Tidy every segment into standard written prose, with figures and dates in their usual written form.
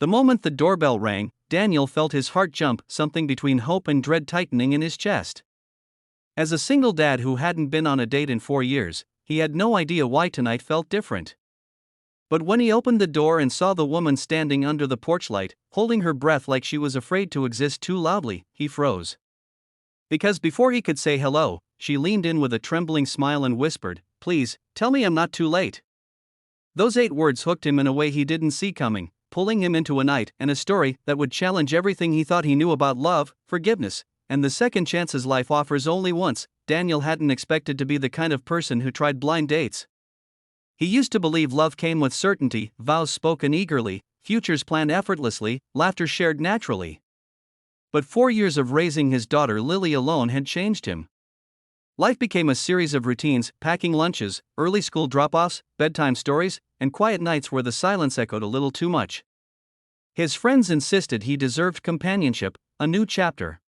The moment the doorbell rang, Daniel felt his heart jump, something between hope and dread tightening in his chest. As a single dad who hadn't been on a date in 4 years, he had no idea why tonight felt different. But when he opened the door and saw the woman standing under the porch light, holding her breath like she was afraid to exist too loudly, he froze. Because before he could say hello, she leaned in with a trembling smile and whispered, "Please, tell me I'm not too late." Those 8 words hooked him in a way he didn't see coming, pulling him into a night and a story that would challenge everything he thought he knew about love, forgiveness, and the second chances life offers only once. Daniel hadn't expected to be the kind of person who tried blind dates. He used to believe love came with certainty, vows spoken eagerly, futures planned effortlessly, laughter shared naturally. But 4 years of raising his daughter Lily alone had changed him. Life became a series of routines: packing lunches, early school drop-offs, bedtime stories, and quiet nights where the silence echoed a little too much. His friends insisted he deserved companionship, a new chapter.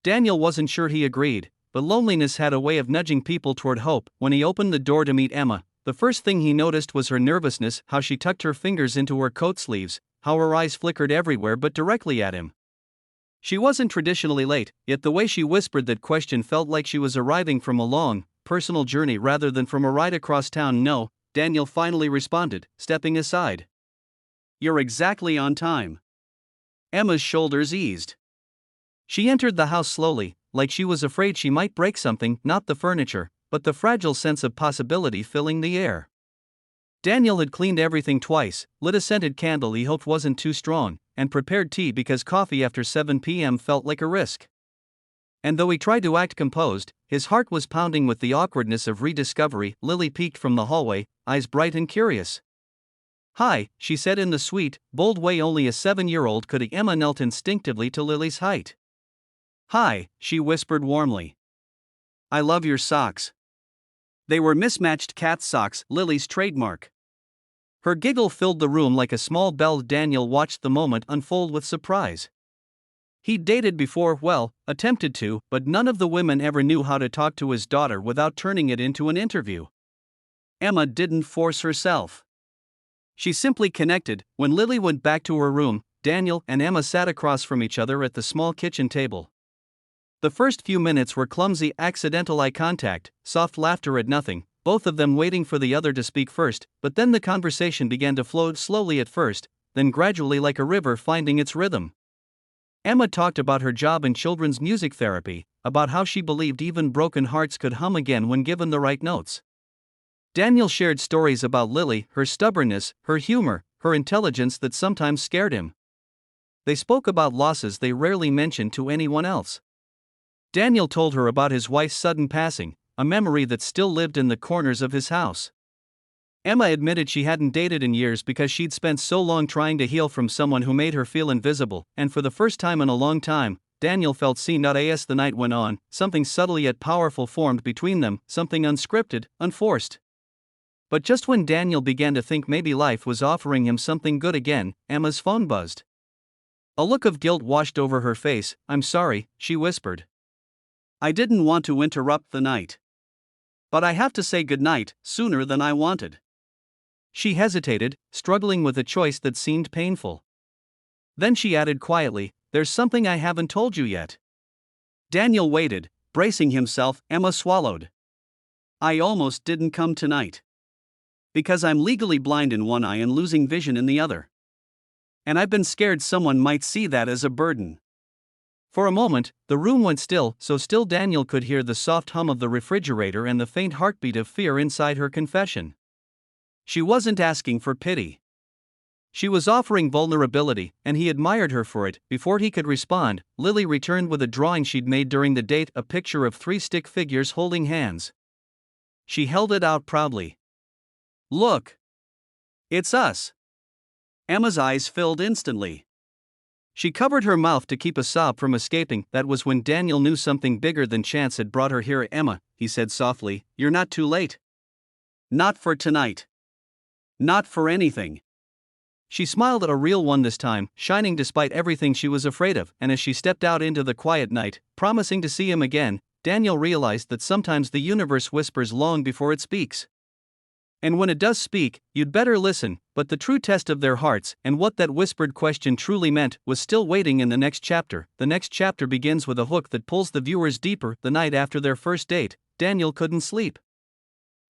Daniel wasn't sure he agreed, but loneliness had a way of nudging people toward hope. When he opened the door to meet Emma, the first thing he noticed was her nervousness, how she tucked her fingers into her coat sleeves, how her eyes flickered everywhere but directly at him. She wasn't traditionally late, yet the way she whispered that question felt like she was arriving from a long, personal journey rather than from a ride across town. "No," Daniel finally responded, stepping aside. "You're exactly on time." Emma's shoulders eased. She entered the house slowly, like she was afraid she might break something, not the furniture, but the fragile sense of possibility filling the air. Daniel had cleaned everything twice, lit a scented candle he hoped wasn't too strong, and prepared tea because coffee after 7 p.m. felt like a risk. And though he tried to act composed, his heart was pounding with the awkwardness of rediscovery. Lily peeked from the hallway, eyes bright and curious. "Hi," she said in the sweet, bold way only a 7-year-old could. Emma knelt instinctively to Lily's height. "Hi," she whispered warmly. "I love your socks." They were mismatched cat socks, Lily's trademark. Her giggle filled the room like a small bell. Daniel watched the moment unfold with surprise. He'd dated before, well, attempted to, but none of the women ever knew how to talk to his daughter without turning it into an interview. Emma didn't force herself. She simply connected. When Lily went back to her room, Daniel and Emma sat across from each other at the small kitchen table. The first few minutes were clumsy, accidental eye contact, soft laughter at nothing, both of them waiting for the other to speak first, but then the conversation began to flow slowly at first, then gradually like a river finding its rhythm. Emma talked about her job in children's music therapy, about how she believed even broken hearts could hum again when given the right notes. Daniel shared stories about Lily, her stubbornness, her humor, her intelligence that sometimes scared him. They spoke about losses they rarely mentioned to anyone else. Daniel told her about his wife's sudden passing, a memory that still lived in the corners of his house. Emma admitted she hadn't dated in years because she'd spent so long trying to heal from someone who made her feel invisible, and for the first time in a long time, Daniel felt seen. As the night went on, something subtle yet powerful formed between them, something unscripted, unforced. But just when Daniel began to think maybe life was offering him something good again, Emma's phone buzzed. A look of guilt washed over her face. "I'm sorry," she whispered. "I didn't want to interrupt the night. But I have to say goodnight, sooner than I wanted." She hesitated, struggling with a choice that seemed painful. Then she added quietly, "There's something I haven't told you yet." Daniel waited, bracing himself. Emma swallowed. "I almost didn't come tonight. Because I'm legally blind in one eye and losing vision in the other. And I've been scared someone might see that as a burden." For a moment, the room went still, so still Daniel could hear the soft hum of the refrigerator and the faint heartbeat of fear inside her confession. She wasn't asking for pity. She was offering vulnerability, and he admired her for it. Before he could respond, Lily returned with a drawing she'd made during the date, a picture of 3 stick figures holding hands. She held it out proudly. "Look. It's us." Emma's eyes filled instantly. She covered her mouth to keep a sob from escaping. That was when Daniel knew something bigger than chance had brought her here. "Emma," he said softly, "you're not too late. Not for tonight. Not for anything." She smiled at a real one this time, shining despite everything she was afraid of, and as she stepped out into the quiet night, promising to see him again, Daniel realized that sometimes the universe whispers long before it speaks. And when it does speak, you'd better listen. But the true test of their hearts and what that whispered question truly meant was still waiting in the next chapter. The next chapter begins with a hook that pulls the viewers deeper. The night after their first date, Daniel couldn't sleep.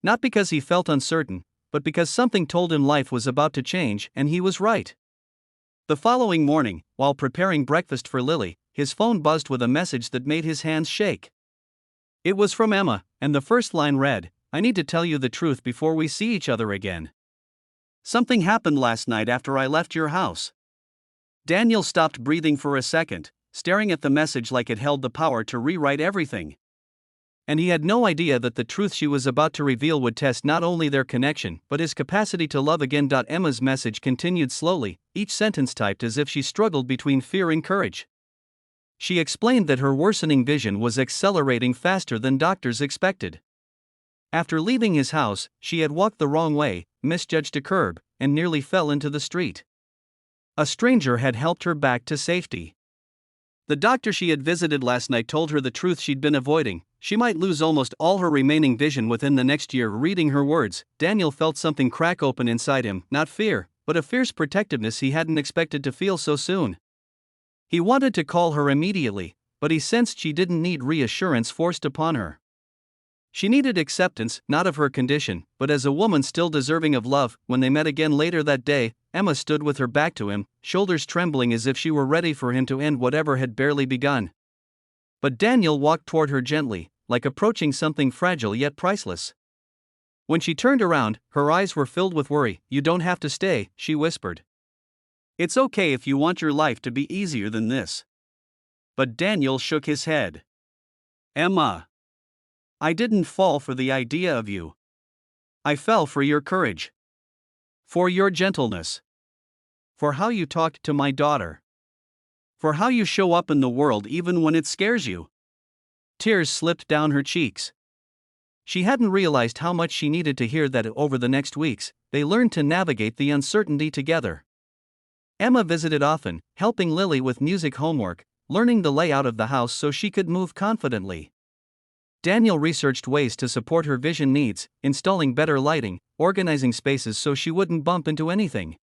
Not because he felt uncertain, but because something told him life was about to change, and he was right. The following morning, while preparing breakfast for Lily, his phone buzzed with a message that made his hands shake. It was from Emma, and the first line read, "I need to tell you the truth before we see each other again. Something happened last night after I left your house." Daniel stopped breathing for a second, staring at the message like it held the power to rewrite everything. And he had no idea that the truth she was about to reveal would test not only their connection but his capacity to love again. Emma's message continued slowly, each sentence typed as if she struggled between fear and courage. She explained that her worsening vision was accelerating faster than doctors expected. After leaving his house, she had walked the wrong way, misjudged a curb, and nearly fell into the street. A stranger had helped her back to safety. The doctor she had visited last night told her the truth she'd been avoiding. She might lose almost all her remaining vision within the next year. Reading her words, Daniel felt something crack open inside him, not fear, but a fierce protectiveness he hadn't expected to feel so soon. He wanted to call her immediately, but he sensed she didn't need reassurance forced upon her. She needed acceptance, not of her condition, but as a woman still deserving of love. When they met again later that day, Emma stood with her back to him, shoulders trembling as if she were ready for him to end whatever had barely begun. But Daniel walked toward her gently, like approaching something fragile yet priceless. When she turned around, her eyes were filled with worry. "You don't have to stay," she whispered. "It's okay if you want your life to be easier than this." But Daniel shook his head. "Emma, I didn't fall for the idea of you. I fell for your courage. For your gentleness. For how you talked to my daughter. For how you show up in the world even when it scares you." Tears slipped down her cheeks. She hadn't realized how much she needed to hear that. Over the next weeks, they learned to navigate the uncertainty together. Emma visited often, helping Lily with music homework, learning the layout of the house so she could move confidently. Daniel researched ways to support her vision needs, installing better lighting, organizing spaces so she wouldn't bump into anything.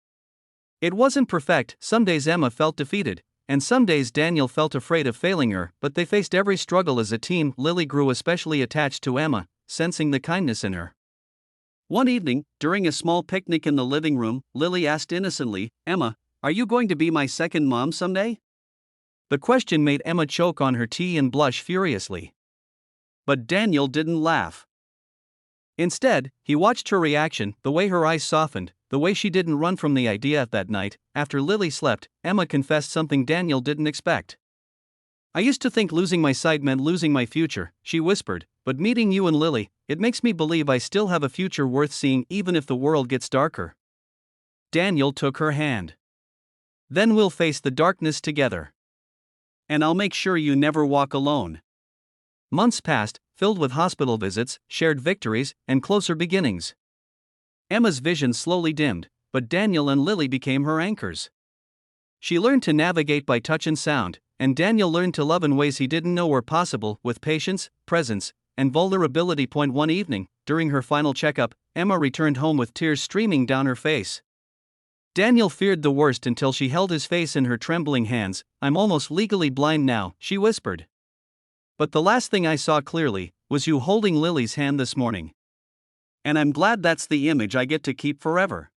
It wasn't perfect. Some days Emma felt defeated, and some days Daniel felt afraid of failing her, but they faced every struggle as a team. Lily grew especially attached to Emma, sensing the kindness in her. One evening, during a small picnic in the living room, Lily asked innocently, "Emma, are you going to be my second mom someday?" The question made Emma choke on her tea and blush furiously. But Daniel didn't laugh. Instead, he watched her reaction, the way her eyes softened, the way she didn't run from the idea. That night, after Lily slept, Emma confessed something Daniel didn't expect. "I used to think losing my sight meant losing my future," she whispered, "but meeting you and Lily, it makes me believe I still have a future worth seeing even if the world gets darker." Daniel took her hand. "Then we'll face the darkness together. And I'll make sure you never walk alone." Months passed, filled with hospital visits, shared victories, and closer beginnings. Emma's vision slowly dimmed, but Daniel and Lily became her anchors. She learned to navigate by touch and sound, and Daniel learned to love in ways he didn't know were possible, with patience, presence, and vulnerability. One evening, during her final checkup, Emma returned home with tears streaming down her face. Daniel feared the worst until she held his face in her trembling hands. "I'm almost legally blind now," she whispered. "But the last thing I saw clearly was you holding Lily's hand this morning. And I'm glad that's the image I get to keep forever."